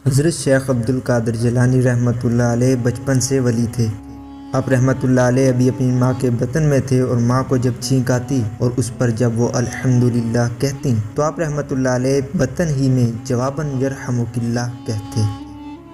حضرت شیخ عبدالقادر جیلانی رحمۃ اللہ علیہ بچپن سے ولی تھے۔ آپ رحمۃ اللہ علیہ ابھی اپنی ماں کے بطن میں تھے اور ماں کو جب چھینک آتی اور اس پر جب وہ الحمدللہ کہتی تو آپ رحمۃ اللہ علیہ بطن ہی میں جواباً یرحمک اللہ کہتے۔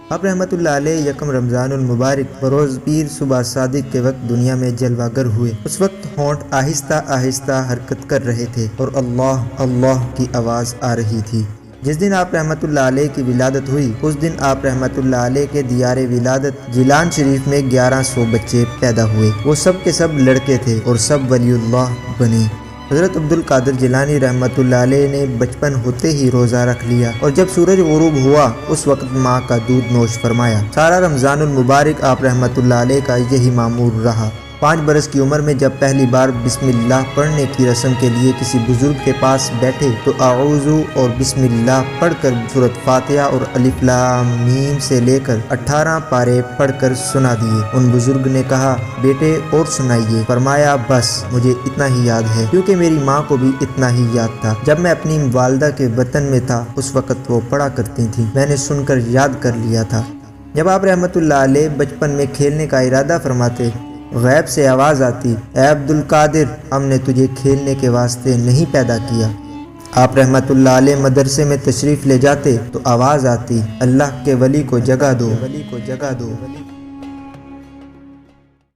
آپ رحمۃ اللہ علیہ یکم رمضان المبارک بروز پیر صبح صادق کے وقت دنیا میں جلوہ گر ہوئے۔ اس وقت ہونٹ آہستہ آہستہ حرکت کر رہے تھے اور اللہ اللہ کی آواز آ رہی تھی۔ جس دن آپ رحمۃ اللہ علیہ کی ولادت ہوئی اس دن آپ رحمۃ اللہ علیہ کے دیار ولادت جیلان شریف میں 1100 بچے پیدا ہوئے۔ وہ سب کے سب لڑکے تھے اور سب ولی اللہ بنے۔ حضرت عبدالقادر جیلانی رحمۃ اللہ علیہ نے بچپن ہوتے ہی روزہ رکھ لیا اور جب سورج غروب ہوا اس وقت ماں کا دودھ نوش فرمایا۔ سارا رمضان المبارک آپ رحمۃ اللہ علیہ کا یہی معمول رہا۔ 5 برس کی عمر میں جب پہلی بار بسم اللہ پڑھنے کی رسم کے لیے کسی بزرگ کے پاس بیٹھے تو اعوذ اور بسم اللہ پڑھ کر سورۃ فاتحہ اور الف لام میم سے لے کر 18 پارے پڑھ کر سنا دیے۔ ان بزرگ نے کہا بیٹے اور سنائیے۔ فرمایا بس مجھے اتنا ہی یاد ہے کیونکہ میری ماں کو بھی اتنا ہی یاد تھا۔ جب میں اپنی والدہ کے بطن میں تھا اس وقت وہ پڑھا کرتی تھیں، میں نے سن کر یاد کر لیا تھا۔ جب آپ رحمۃ اللہ علیہ بچپن میں کھیلنے کا ارادہ فرماتے غیب سے آواز آتی اے عبدالقادر ہم نے تجھے کھیلنے کے واسطے نہیں پیدا کیا۔ آپ رحمۃ اللہ علیہ مدرسے میں تشریف لے جاتے تو آواز آتی اللہ کے ولی کو جگہ دو۔